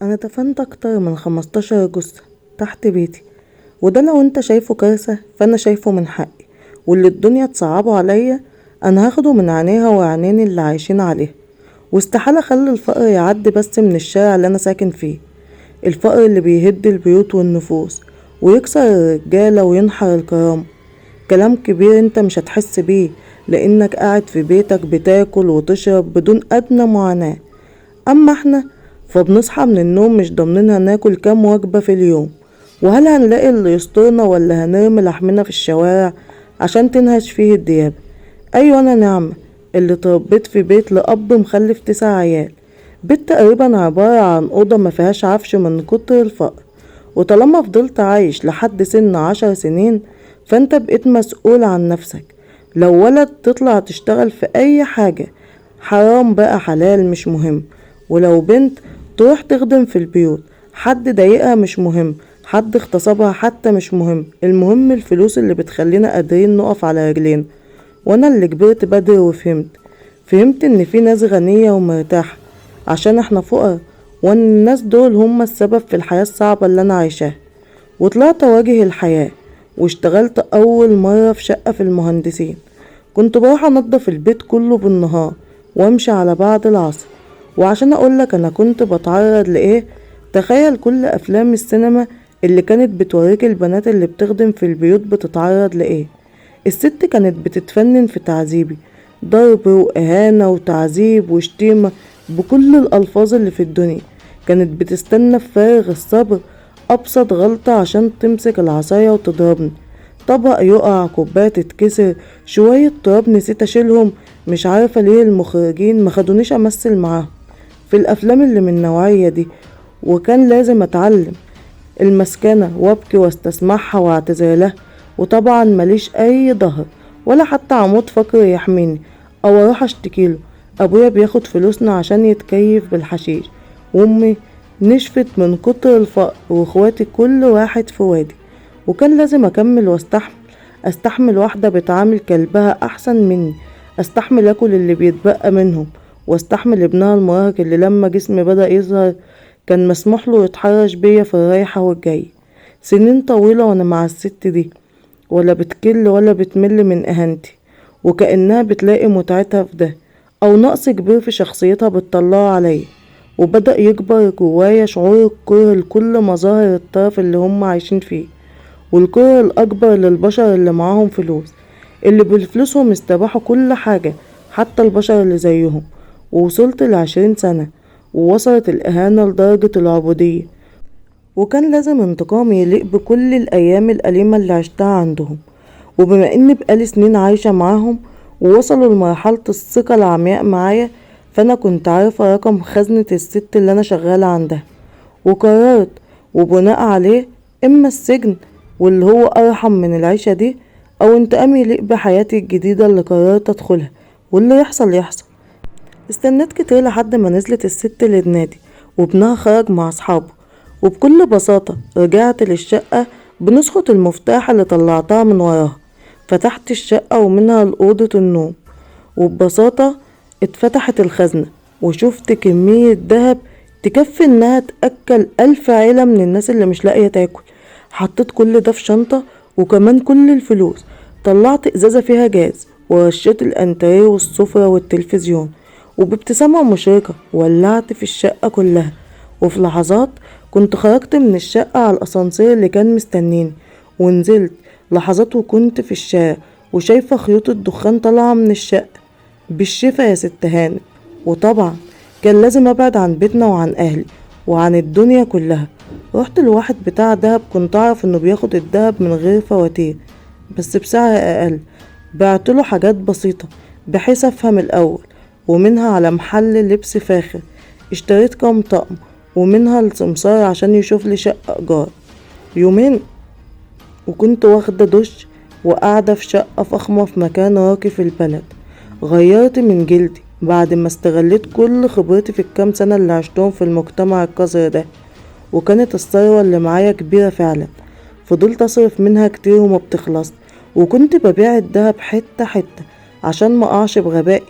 انا دفنت اكتر من 15 جثة تحت بيتي، وده لو انت شايفه كارثة فانا شايفه من حقي. واللي الدنيا تصعبه عليا انا هاخده من عينيها وعينين اللي عايشين عليها. واستحالة اخلي الفقر يعدي بس من الشارع اللي انا ساكن فيه. الفقر اللي بيهد البيوت والنفوس ويكسر الرجالة وينحر الكرامة. كلام كبير انت مش هتحس بيه، لانك قاعد في بيتك بتاكل وتشرب بدون ادنى معاناة. اما احنا فبنصحى من النوم مش ضامنين هناكل كام وجبة في اليوم، وهل هنلاقي اللي يسترنا ولا هنرمي لحمنا في الشوارع عشان تنهش فيه الديابة. ايوه انا نعمة اللي تربيت في بيت لأب مخلف 9 عيال، بيت تقريبا عبارة عن أوضة ما فيهاش عفش من كتر الفقر. وطالما فضلت عايش لحد سن 10 سنين فانت بقيت مسؤول عن نفسك. لو ولد تطلع تشتغل في اي حاجة، حرام بقى حلال مش مهم. ولو بنت تروح تخدم في البيوت، حد ضايقها مش مهم، حد اغتصبها حتى مش مهم، المهم الفلوس اللي بتخلينا قادرين نقف على رجلين. وانا اللي كبرت بدري وفهمت ان في ناس غنية ومرتاحة عشان احنا فقراء، وان الناس دول هم السبب في الحياة الصعبة اللي انا عايشاها. وطلعت اواجه الحياة واشتغلت اول مرة في شقة في المهندسين. كنت بروح انضف البيت كله بالنهار وامشي على بعد العصر. وعشان اقولك انا كنت بتعرض لايه، تخيل كل افلام السينما اللي كانت بتوريك البنات اللي بتخدم في البيوت بتتعرض لايه. الست كانت بتتفنن في تعذيبي، ضرب واهانة وتعذيب وشتيمة بكل الالفاظ اللي في الدنيا. كانت بتستنى بفارغ الصبر ابسط غلطة عشان تمسك العصاية وتضربني. طبق يقع، كوباية تتكسر، شوية تراب نسيت اشيلهم. مش عارفة ليه المخرجين مخدونيش امثل معاهم في الافلام اللي من النوعية دي. وكان لازم اتعلم المسكنة وابكي واستسمعها واعتذر لها. وطبعا ماليش اي ظهر ولا حتى عمود فقري يحميني او اروح اشتكيله. ابويا بياخد فلوسنا عشان يتكيف بالحشيش، وامي نشفت من كتر الفقر، واخواتي كل واحد في وادي. وكان لازم اكمل استحمل واحدة بتعامل كلبها احسن مني، استحمل اكل اللي بيتبقى منهم، واستحمل ابنها المراهق اللي لما جسمي بدأ يظهر كان مسموح له يتحرش بيا في الرايحة والجاي. سنين طويلة وانا مع الست دي، ولا بتكل ولا بتمل من اهانتي، وكأنها بتلاقي متعتها في ده، او نقص كبير في شخصيتها بتطلعه عليا. وبدأ يكبر جوايا شعور الكره لكل مظاهر الطرف اللي هم عايشين فيه، والكره الأكبر للبشر اللي معاهم فلوس، اللي بفلوسهم استباحوا كل حاجة حتى البشر اللي زيهم. ووصلت ل20 سنة ووصلت الإهانة لدرجة العبودية، وكان لازم انتقام يليق بكل الأيام الأليمة اللي عشتها عندهم. وبما إني بقالي سنين عايشة معاهم ووصلوا لمرحلة الثقة العمياء معايا، فأنا كنت عارفة رقم خزنة الست اللي أنا شغالة عندها، وقررت وبناء عليه إما السجن واللي هو أرحم من العيشة دي، أو انتقام يليق بحياتي الجديدة اللي قررت أدخلها. واللي يحصل يحصل. استنيت كتير لحد ما نزلت الست للنادي وابنها خرج مع أصحابه، وبكل بساطة رجعت للشقة بنسخة المفتاح اللي طلعتها من وراها. فتحت الشقة ومنها لأوضة النوم، وببساطة اتفتحت الخزنة وشفت كمية دهب تكفي انها تأكل 1000 عيلة من الناس اللي مش لاقية تاكل. حطيت كل ده في شنطة وكمان كل الفلوس. طلعت ازازة فيها جاز ورشيت الانتريه والسفرة والتلفزيون، وبابتسامة مشرقة ولعت في الشقة كلها. وفي لحظات كنت خرجت من الشقة على الأسانسير اللي كان مستنيني، ونزلت لحظات وكنت في الشارع وشايفة خيوط الدخان طالعة من الشقة. بالشفا يا ست هانم. وطبعا كان لازم ابعد عن بيتنا وعن اهلي وعن الدنيا كلها. رحت لواحد بتاع دهب، كنت اعرف انه بياخد الدهب من غير فواتير بس بسعر اقل. بعتله حاجات بسيطة بحيث افهم الاول، ومنها على محل لبس فاخر اشتريت كام طقم، ومنها السمسار عشان يشوف لي شقة ايجار. يومين وكنت واخدة دش وقاعدة في شقة فخمة في مكان راقي في البلد. غيرت من جلدي بعد ما استغلت كل خبرتي في الكام سنة اللي عشتهم في المجتمع القذر ده. وكانت الثروة اللي معايا كبيرة فعلا، فضلت اصرف منها كتير وما بتخلص. وكنت ببيع الدهب حتة حتة عشان ما اقعش بغبائي.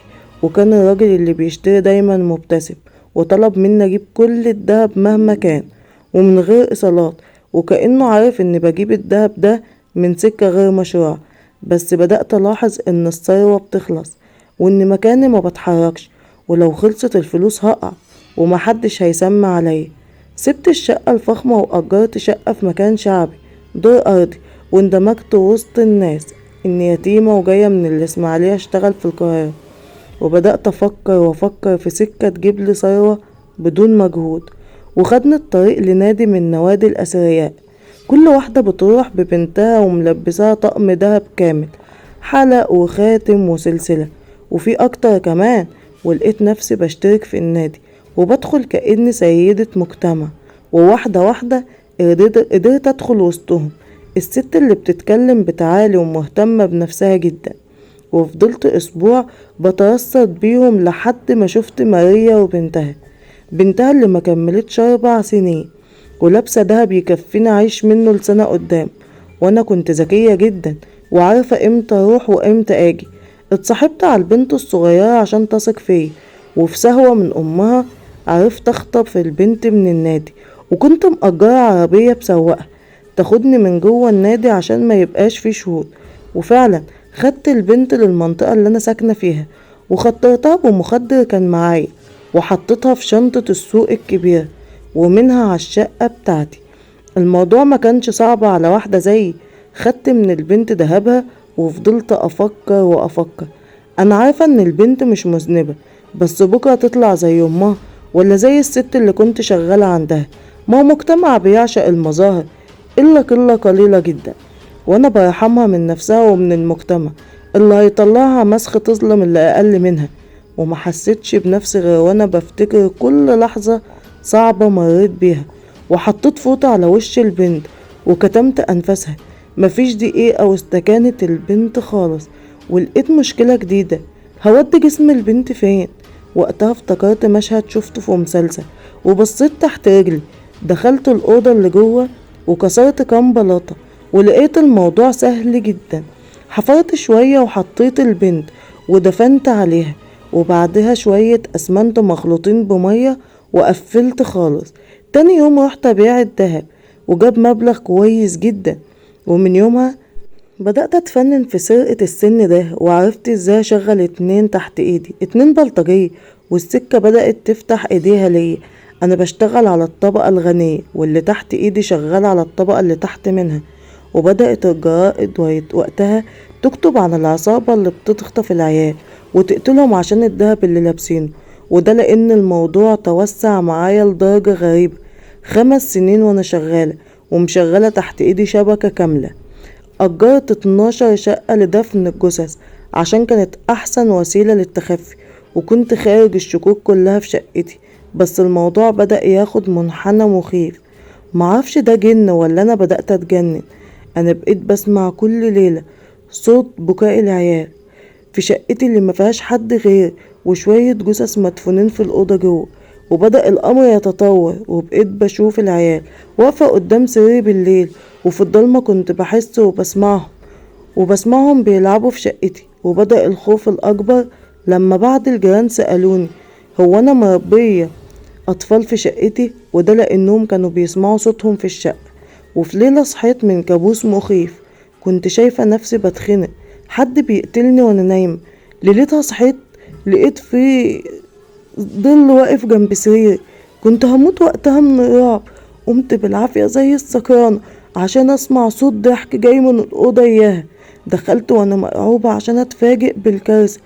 وكان الراجل اللي بيشتري دايما مبتسم وطلب مني اجيب كل الدهب مهما كان ومن غير ايصالات، وكأنه عارف اني بجيب الدهب ده من سكة غير مشروعة. بس بدأت الاحظ ان الثروة بتخلص وان مكاني ما بتحركش، ولو خلصت الفلوس هقع ومحدش هيسمع عليا. سبت الشقة الفخمة وأجرت شقة في مكان شعبي دور أرضي، واندمجت وسط الناس إني يتيمة وجاية من الإسماعيلية أشتغل في القاهرة. وبدأت أفكر في سكة تجيبلي ثروة بدون مجهود. وخدني الطريق لنادي من نوادي الأثرياء، كل واحدة بتروح ببنتها وملبساها طقم دهب كامل، حلق وخاتم وسلسلة وفي أكتر كمان. ولقيت نفسي بشترك في النادي وبدخل كأني سيدة مجتمع، وواحدة واحدة قدرت أدخل وسطهم، الست اللي بتتكلم بتعالي ومهتمة بنفسها جدا. وفضلت أسبوع بترصد بيهم لحد ما شفت ماريا بنتها اللي ما كملتش 4 سنين، ولابسة دهب يكفيني أعيش منه لسنة قدام. وأنا كنت ذكية جدا وعارفة امتى أروح وامتى أجي. اتصاحبت على البنت الصغيرة عشان تثق فيا، وفي سهوة من أمها عرفت أخطف البنت من النادي، وكنت مأجرة عربية بسواقها تاخدني من جوه النادي عشان ما يبقاش فيه شهود. وفعلا خدت البنت للمنطقة اللي أنا ساكنة فيها، وخطرتها بمخدر كان معايا، وحطيتها في شنطة السوق الكبيرة ومنها على الشقة بتاعتي. الموضوع ما كانش صعب على واحدة زيي. خدت من البنت دهبها وفضلت أفكر. أنا عارفة إن البنت مش مذنبة، بس بكرة تطلع زي أمها ولا زي الست اللي كنت شغالة عندها. ما هو مجتمع بيعشق المظاهر إلا قلة قليلة جدا، وأنا برحمها من نفسها ومن المجتمع اللي هيطلعها مسخ تظلم اللي أقل منها. وما حسيتش بنفسي غير وأنا بفتكر كل لحظة صعبة مريت بيها. وحطيت فوطة على وش البنت وكتمت أنفاسها. مفيش دقيقة واستكانت البنت خالص، ولقيت مشكلة جديدة، هودي جسم البنت فين؟ وقتها افتكرت مشهد شفته في مسلسل وبصيت تحت رجلي. دخلت الأوضة اللي جوه وكسرت كام بلاطة، ولقيت الموضوع سهل جدا. حفرت شوية وحطيت البنت ودفنت عليها، وبعدها شوية أسمنت مخلوطين بمية وقفلت خالص. تاني يوم رحت أبيع الدهب وجاب مبلغ كويس جدا. ومن يومها بدأت أتفنن في سرقة السن ده، وعرفت ازاي أشغل 2 تحت ايدي، 2 بلطجية، والسكة بدأت تفتح ايديها ليا. أنا بشتغل على الطبقة الغنية واللي تحت ايدي شغال على الطبقة اللي تحت منها. وبدأت الجرائد وقتها تكتب عن العصابة اللي بتخطف العيال وتقتلهم عشان الدهب اللي لابسينه. وده لأن الموضوع توسع معايا لدرجة غريبة. 5 سنين وانا شغالة ومشغلة تحت ايدي شبكة كاملة. أجرت 12 شقة لدفن الجثث عشان كانت أحسن وسيلة للتخفي، وكنت خارج الشكوك كلها في شقتي. بس الموضوع بدأ ياخد منحنى مخيف، معرفش ده جن ولا أنا بدأت أتجنن. أنا بقيت بسمع كل ليلة صوت بكاء العيال في شقتي اللي مفيهاش حد غير وشوية جثث مدفونين في الأوضة جوه. وبدأ الأمر يتطور، وبقيت بشوف العيال واقفة قدام سريري بالليل، وفي الضلمة كنت بحس وبسمعهم بيلعبوا في شقتي. وبدأ الخوف الأكبر لما بعض الجيران سألوني هو أنا مربية أطفال في شقتي، وده لأنهم كانوا بيسمعوا صوتهم في الشقة. وفي ليلة صحيت من كابوس مخيف، كنت شايفة نفسي بتخنق، حد بيقتلني وأنا نايمة. ليلتها صحيت لقيت في ظل واقف جنب سريري، كنت هموت وقتها من الرعب. قمت بالعافية زي السكرانة عشان اسمع صوت ضحك جاي من الأوضة اياها. دخلت وانا مرعوبة عشان اتفاجئ بالكارثة.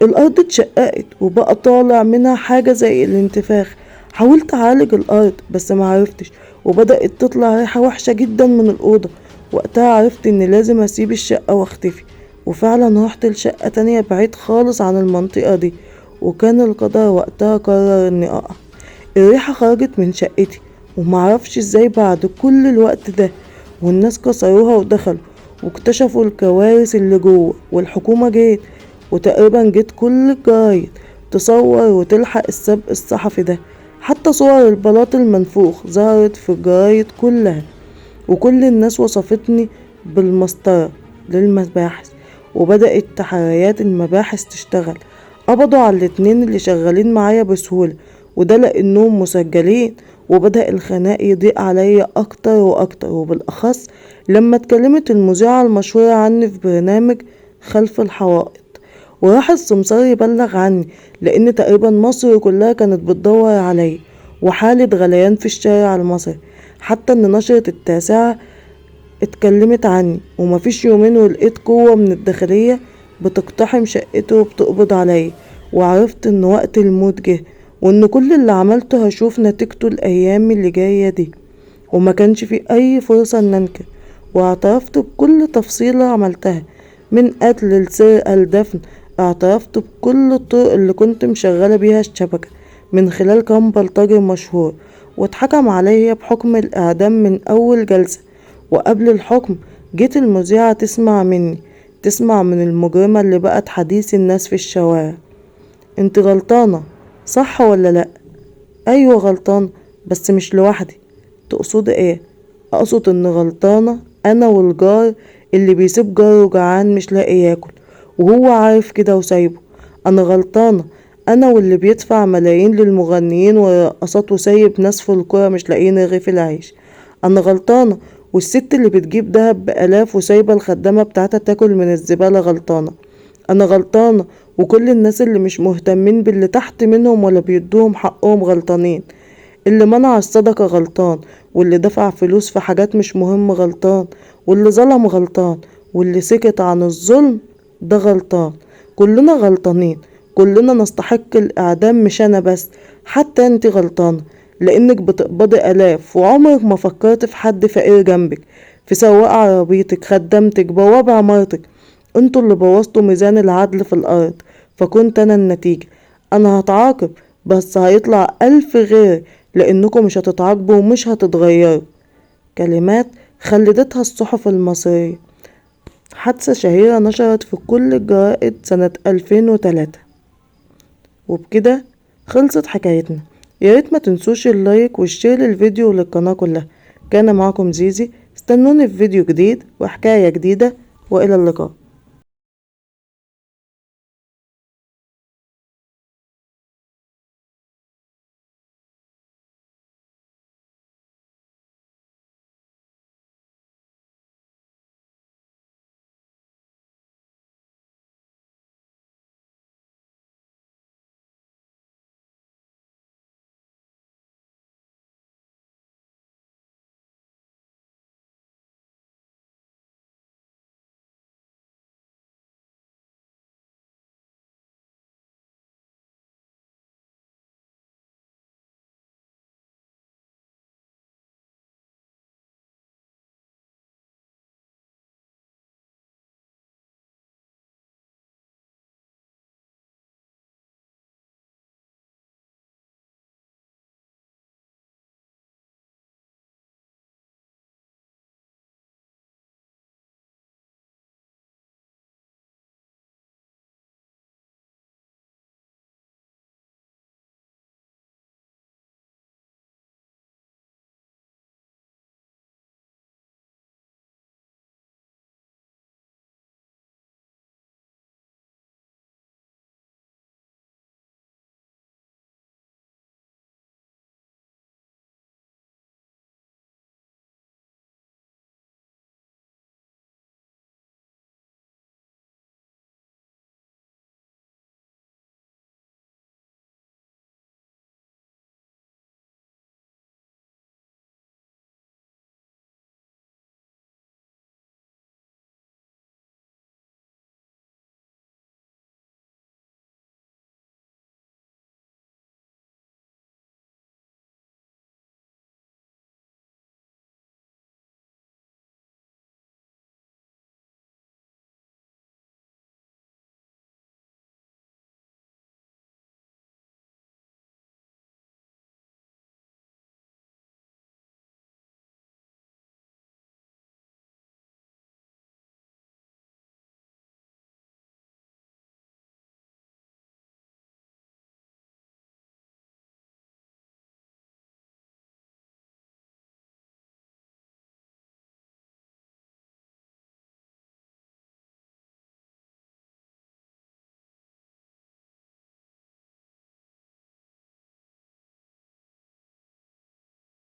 الأرض اتشققت وبقى طالع منها حاجة زي الانتفاخ. حاولت أعالج الأرض بس معرفتش، وبدأت تطلع ريحة وحشة جدا من الأوضة. وقتها عرفت إني لازم أسيب الشقة واختفي، وفعلا رحت لشقة تانية بعيد خالص عن المنطقة دي. وكان القدر وقتها قرر إني أقع. الريحة خرجت من شقتي ومعرفش ازاي بعد كل الوقت ده، والناس كسروها ودخلوا واكتشفوا الكوارث اللي جوه. والحكومة جيت وتقريبا جيت كل الجرايد تصور وتلحق السبق الصحفي ده. حتى صور البلاط المنفوخ ظهرت في الجرايد كلها، وكل الناس وصفتني بالمسطرة للمباحث. وبدأت تحريات المباحث تشتغل، قبضوا على ال2 اللي شغالين معايا بسهولة، وده لأنهم مسجلين. وبدأ الخناق يضيق عليا أكتر وأكتر، وبالأخص لما اتكلمت المذيعة المشهورة عني في برنامج خلف الحوائط، وراح السمسار يبلغ عني، لأن تقريبا مصر كلها كانت بتدور علي، وحالة غليان في الشارع المصري، حتى ان نشرة التاسعة اتكلمت عني. ومفيش يومين ولقيت قوة من الداخلية بتقتحم شقته وبتقبض علي، وعرفت ان وقت الموت جه، وان كل اللي عملته هشوف نتيجته الايام اللي جاية دي. وما كانش في اي فرصة ان انكر، واعترفت بكل تفصيلة عملتها، من قتل لسرقة لدفن. اعترفت بكل الطرق اللي كنت مشغلة بيها الشبكة من خلال كام بلطجي مشهور، واتحكم عليا بحكم الإعدام من أول جلسة. وقبل الحكم جيت المذيعة تسمع مني، تسمع من المجرمة اللي بقت حديث الناس في الشوارع. انت غلطانة صح ولا لأ؟ أيوة غلطانة، بس مش لوحدي. تقصد ايه؟ أقصد ان غلطانة أنا والجار اللي بيسيب جاره جعان مش لاقي ياكل وهو عارف كده وسايبه. أنا غلطانة أنا واللي بيدفع ملايين للمغنيين والرقصات وسايب ناس في القرى مش لاقيين رغيف العيش. أنا غلطانة والست اللي بتجيب دهب بآلاف وسايبة الخدامة بتاعتها تاكل من الزبالة غلطانة. أنا غلطانة وكل الناس اللي مش مهتمين باللي تحت منهم ولا بيدوهم حقهم غلطانين. اللي منع الصدقة غلطان، واللي دفع فلوس في حاجات مش مهم غلطان، واللي ظلم غلطان، واللي سكت عن الظلم ده غلطان. كلنا غلطانين، كلنا نستحق الإعدام، مش أنا بس، حتى انت غلطانة، لأنك بتقبضي آلاف وعمرك ما فكرت في حد فقير جنبك، في سواق عربيتك، خدامتك، بواب عمارتك. انتوا اللي بوظتوا ميزان العدل في الأرض، فكنت أنا النتيجة. أنا هتعاقب، بس هيطلع ألف غير، لأنكم مش هتتعاقبوا ومش هتتغيروا. كلمات خلدتها الصحف المصرية. حادثة شهيرة نشرت في كل الجرائد سنة 2003. وبكده خلصت حكايتنا. ياريت ما تنسوش اللايك والشير للفيديو وللقناة كلها. كان معكم زيزي، استنوني في فيديو جديد وحكاية جديدة، وإلى اللقاء.